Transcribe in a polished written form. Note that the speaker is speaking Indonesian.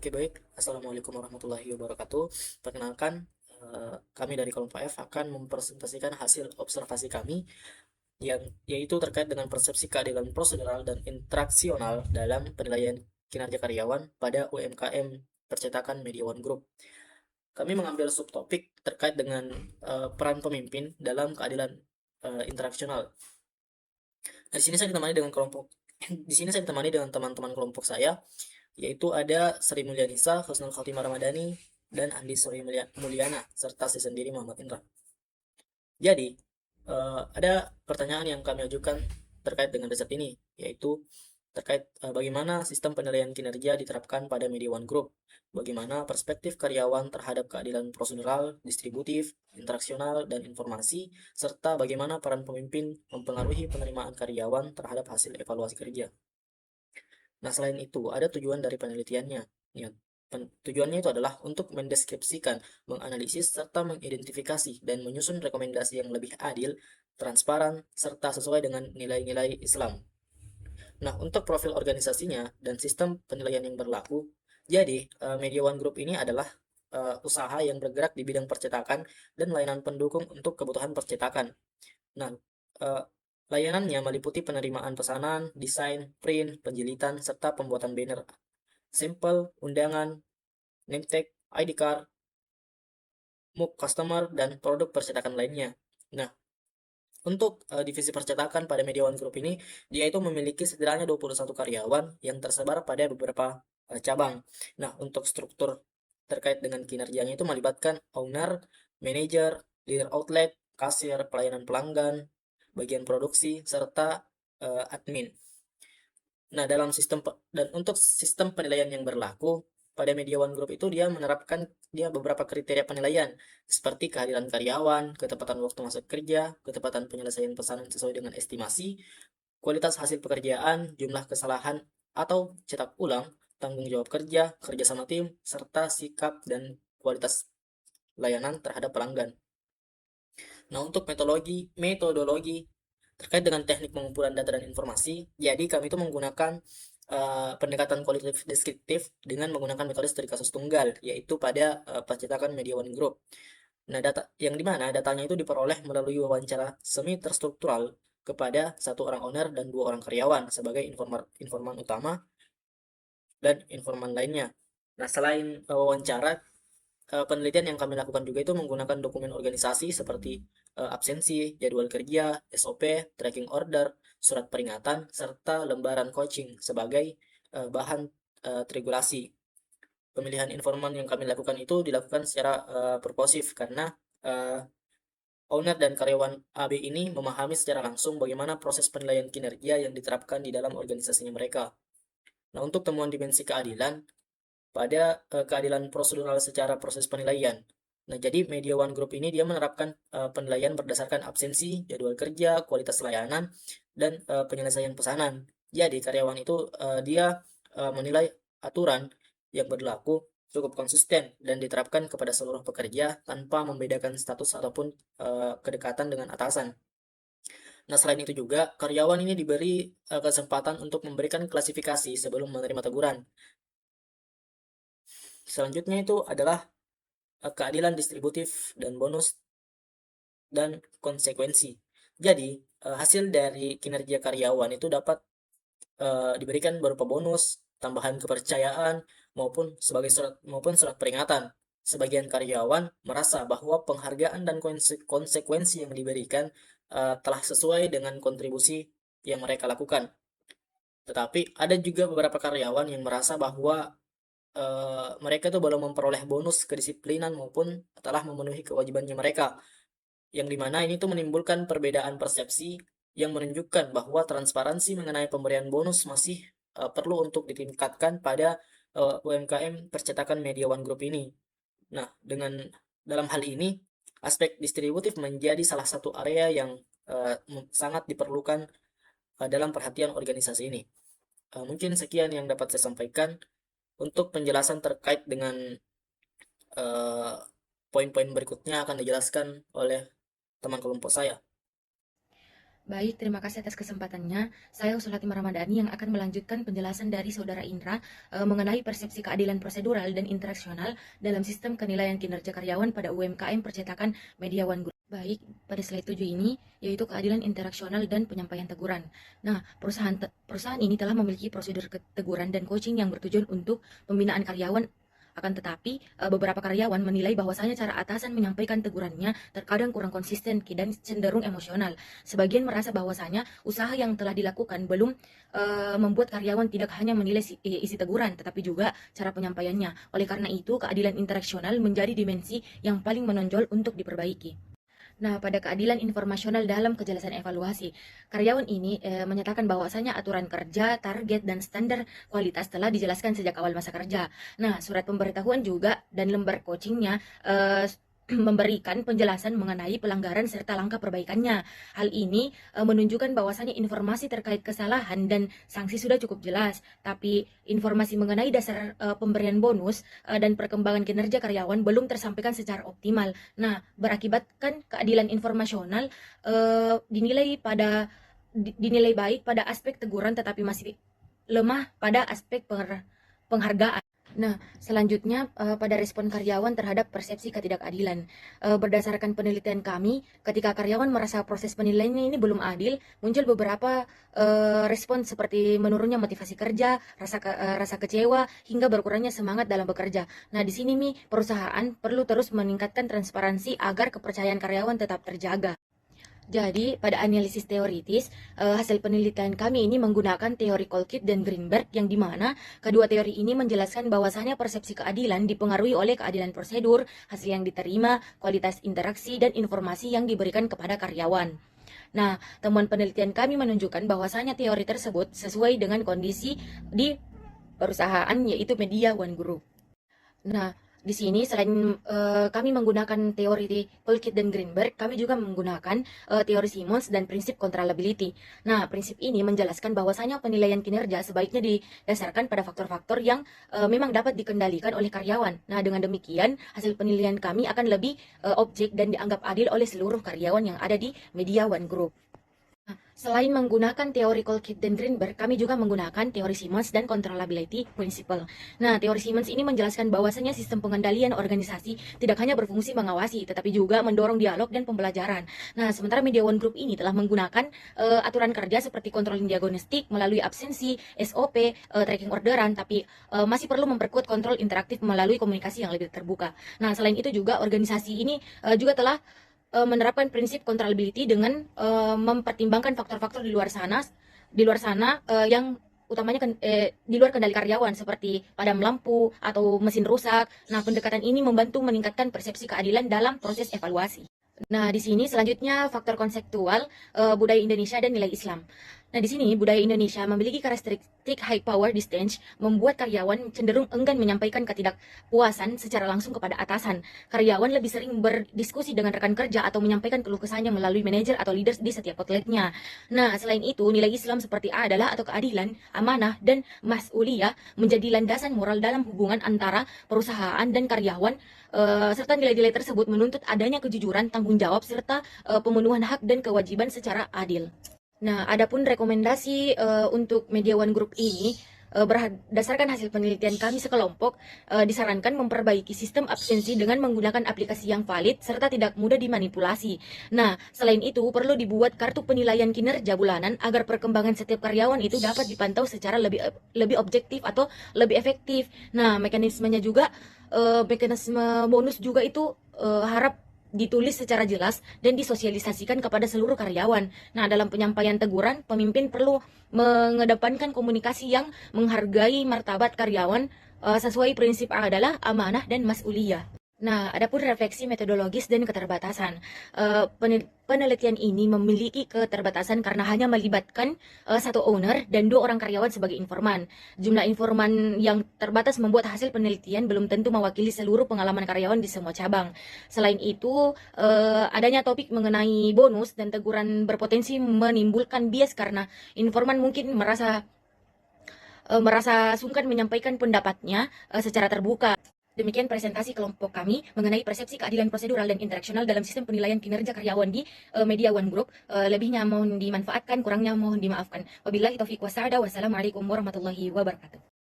Oke, baik. Assalamualaikum warahmatullahi wabarakatuh. Perkenalkan, kami dari kelompok F akan mempresentasikan hasil observasi kami yang yaitu terkait dengan persepsi keadilan prosedural dan interaksional dalam penilaian kinerja karyawan pada UMKM percetakan Media One Group. Kami mengambil subtopik terkait dengan peran pemimpin dalam keadilan interaksional. Nah, di sini saya ditemani dengan kelompok di sini saya ditemani dengan teman-teman kelompok saya, yaitu ada Sri Mulyanisa, Husnul Khotimah Ramadhani, dan Andi Suri Mulyana, serta saya sendiri Muhammad Indra. Jadi, ada pertanyaan yang kami ajukan terkait dengan riset ini, yaitu terkait bagaimana sistem penilaian kinerja diterapkan pada Media One Group, bagaimana perspektif karyawan terhadap keadilan prosedural, distributif, interaksional, dan informasi, serta bagaimana peran pemimpin mempengaruhi penerimaan karyawan terhadap hasil evaluasi kerja. Nah, selain itu, ada tujuan dari penelitiannya. Ya, tujuannya itu adalah untuk mendeskripsikan, menganalisis, serta mengidentifikasi dan menyusun rekomendasi yang lebih adil, transparan, serta sesuai dengan nilai-nilai Islam. Nah, untuk profil organisasinya dan sistem penilaian yang berlaku, jadi Media One Group ini adalah usaha yang bergerak di bidang percetakan dan layanan pendukung untuk kebutuhan percetakan. Nah, eh, layanannya meliputi penerimaan pesanan, desain, print, penjilitan, serta pembuatan banner, sampel, undangan, name tag, ID card, MOOC customer, dan produk percetakan lainnya. Nah, untuk divisi percetakan pada Media One Group ini, dia itu memiliki setidaknya 21 karyawan yang tersebar pada beberapa cabang. Nah, untuk struktur terkait dengan kinerjanya itu melibatkan owner, manager, leader outlet, kasir, pelayanan pelanggan, bagian produksi, serta admin. Nah, dan untuk sistem penilaian yang berlaku pada Media One Group itu dia menerapkan beberapa kriteria penilaian seperti kehadiran karyawan, ketepatan waktu masuk kerja, ketepatan penyelesaian pesanan sesuai dengan estimasi, kualitas hasil pekerjaan, jumlah kesalahan atau cetak ulang, tanggung jawab kerja, kerja sama tim, serta sikap dan kualitas layanan terhadap pelanggan. Nah, untuk metodologi terkait dengan teknik pengumpulan data dan informasi, jadi kami itu menggunakan pendekatan kualitatif deskriptif dengan menggunakan metode studi kasus tunggal, yaitu pada percetakan Media One Group. Nah, data yang dimana datanya itu diperoleh melalui wawancara semi terstruktural kepada satu orang owner dan dua orang karyawan sebagai informan utama dan informan lainnya. Nah, selain wawancara, penelitian yang kami lakukan juga itu menggunakan dokumen organisasi seperti absensi, jadwal kerja, SOP, tracking order, surat peringatan, serta lembaran coaching sebagai bahan triangulasi. Pemilihan informan yang kami lakukan itu dilakukan secara purposif karena uh, owner dan karyawan AB ini memahami secara langsung bagaimana proses penilaian kinerja yang diterapkan di dalam organisasinya mereka. Nah, untuk temuan dimensi keadilan, pada keadilan prosedural secara proses penilaian. Nah, jadi Media One Group ini dia menerapkan penilaian berdasarkan absensi, jadwal kerja, kualitas layanan, dan penyelesaian pesanan. Jadi karyawan itu dia menilai aturan yang berlaku cukup konsisten dan diterapkan kepada seluruh pekerja tanpa membedakan status ataupun kedekatan dengan atasan. Nah, selain itu juga karyawan ini diberi kesempatan untuk memberikan klasifikasi sebelum menerima teguran. Selanjutnya itu adalah keadilan distributif dan bonus dan konsekuensi. Jadi, hasil dari kinerja karyawan itu dapat diberikan berupa bonus, tambahan kepercayaan maupun surat peringatan. Sebagian karyawan merasa bahwa penghargaan dan konsekuensi yang diberikan telah sesuai dengan kontribusi yang mereka lakukan. Tetapi ada juga beberapa karyawan yang merasa bahwa mereka tuh belum memperoleh bonus kedisiplinan maupun telah memenuhi kewajibannya mereka, yang dimana ini tuh menimbulkan perbedaan persepsi yang menunjukkan bahwa transparansi mengenai pemberian bonus masih perlu untuk ditingkatkan pada UMKM percetakan Media One Group ini. Nah, dalam hal ini aspek distributif menjadi salah satu area yang sangat diperlukan dalam perhatian organisasi ini. Mungkin sekian yang dapat saya sampaikan. Untuk penjelasan terkait dengan eh, poin-poin berikutnya akan dijelaskan oleh teman kelompok saya. Baik, terima kasih atas kesempatannya. Saya Usulatimah Ramadhani yang akan melanjutkan penjelasan dari Saudara Indra mengenai persepsi keadilan prosedural dan interaksional dalam sistem penilaian kinerja karyawan pada UMKM percetakan Media One Group. Baik, pada slide 7 ini yaitu keadilan interaksional dan penyampaian teguran. Nah, perusahaan ini telah memiliki prosedur teguran dan coaching yang bertujuan untuk pembinaan karyawan. Akan tetapi, beberapa karyawan menilai bahwasanya cara atasan menyampaikan tegurannya terkadang kurang konsisten dan cenderung emosional. Sebagian merasa bahwasanya usaha yang telah dilakukan belum membuat karyawan tidak hanya menilai isi teguran, tetapi juga cara penyampaiannya. Oleh karena itu, keadilan interaksional menjadi dimensi yang paling menonjol untuk diperbaiki. Nah, pada keadilan informasional dalam kejelasan evaluasi, karyawan ini menyatakan bahwasanya aturan kerja, target, dan standar kualitas telah dijelaskan sejak awal masa kerja. Nah, surat pemberitahuan juga dan lembar coachingnya memberikan penjelasan mengenai pelanggaran serta langkah perbaikannya. Hal ini menunjukkan bahwasanya informasi terkait kesalahan dan sanksi sudah cukup jelas, tapi informasi mengenai dasar pemberian bonus dan perkembangan kinerja karyawan belum tersampaikan secara optimal. Nah, berakibatkan keadilan informasional dinilai baik pada aspek teguran tetapi masih lemah pada aspek penghargaan. Nah, selanjutnya pada respon karyawan terhadap persepsi ketidakadilan. Berdasarkan penelitian kami, ketika karyawan merasa proses penilaiannya ini belum adil, muncul beberapa respon seperti menurunnya motivasi kerja, rasa kecewa, hingga berkurangnya semangat dalam bekerja. Nah, di sini perusahaan perlu terus meningkatkan transparansi agar kepercayaan karyawan tetap terjaga. Jadi, pada analisis teoritis, hasil penelitian kami ini menggunakan teori Kolkit dan Greenberg, yang dimana kedua teori ini menjelaskan bahwasanya persepsi keadilan dipengaruhi oleh keadilan prosedur, hasil yang diterima, kualitas interaksi, dan informasi yang diberikan kepada karyawan. Nah, temuan penelitian kami menunjukkan bahwasanya teori tersebut sesuai dengan kondisi di perusahaan, yaitu Media One Group. Nah, di sini selain kami menggunakan teori di Polkit dan Greenberg, kami juga menggunakan teori Simmons dan prinsip controllability. Nah, prinsip ini menjelaskan bahwasanya penilaian kinerja sebaiknya didasarkan pada faktor-faktor yang memang dapat dikendalikan oleh karyawan. Nah, dengan demikian hasil penilaian kami akan lebih objek dan dianggap adil oleh seluruh karyawan yang ada di Media One Group. Selain menggunakan teori Kolkit dan Greenberg, kami juga menggunakan teori Simmons dan controllability principle. Nah, teori Simmons ini menjelaskan bahwasanya sistem pengendalian organisasi tidak hanya berfungsi mengawasi, tetapi juga mendorong dialog dan pembelajaran. Nah, sementara Media One Group ini telah menggunakan aturan kerja seperti controlling diagnostik melalui absensi, SOP, tracking orderan, tapi masih perlu memperkuat kontrol interaktif melalui komunikasi yang lebih terbuka. Nah, selain itu juga organisasi ini juga telah menerapkan prinsip controllability dengan mempertimbangkan faktor-faktor di luar sana yang utamanya di luar kendali karyawan seperti padam lampu atau mesin rusak. Nah, pendekatan ini membantu meningkatkan persepsi keadilan dalam proses evaluasi. Nah, di sini selanjutnya faktor konseptual budaya Indonesia dan nilai Islam. Nah, di sini budaya Indonesia memiliki karakteristik high power distance, membuat karyawan cenderung enggan menyampaikan ketidakpuasan secara langsung kepada atasan. Karyawan lebih sering berdiskusi dengan rekan kerja atau menyampaikan keluh kesahnya melalui manajer atau leaders di setiap outletnya. Nah, selain itu, nilai Islam seperti adalah atau keadilan, amanah, dan mas'uliyah menjadi landasan moral dalam hubungan antara perusahaan dan karyawan, serta nilai-nilai tersebut menuntut adanya kejujuran, tanggung jawab, serta pemenuhan hak dan kewajiban secara adil. Nah, adapun rekomendasi untuk Media One Group ini berdasarkan hasil penelitian kami sekelompok, disarankan memperbaiki sistem absensi dengan menggunakan aplikasi yang valid serta tidak mudah dimanipulasi. Nah, selain itu perlu dibuat kartu penilaian kinerja bulanan agar perkembangan setiap karyawan itu dapat dipantau secara lebih objektif atau lebih efektif. Nah, mekanisme bonus juga itu harap ditulis secara jelas dan disosialisasikan kepada seluruh karyawan. Nah, dalam penyampaian teguran, pemimpin perlu mengedepankan komunikasi yang menghargai martabat karyawan sesuai prinsip adalah amanah dan mas'uliyah. Nah, adapun refleksi metodologis dan keterbatasan. Penelitian ini memiliki keterbatasan karena hanya melibatkan satu owner dan 2 orang karyawan sebagai informan. Jumlah informan yang terbatas membuat hasil penelitian belum tentu mewakili seluruh pengalaman karyawan di semua cabang. Selain itu, adanya topik mengenai bonus dan teguran berpotensi menimbulkan bias karena informan mungkin merasa sungkan menyampaikan pendapatnya secara terbuka. Demikian presentasi kelompok kami mengenai persepsi keadilan prosedural dan interaksional dalam sistem penilaian kinerja karyawan di Media One Group. Lebihnya mohon dimanfaatkan, kurangnya mohon dimaafkan. Wabillahi taufiq wassaada. Wassalamualaikum warahmatullahi wabarakatuh.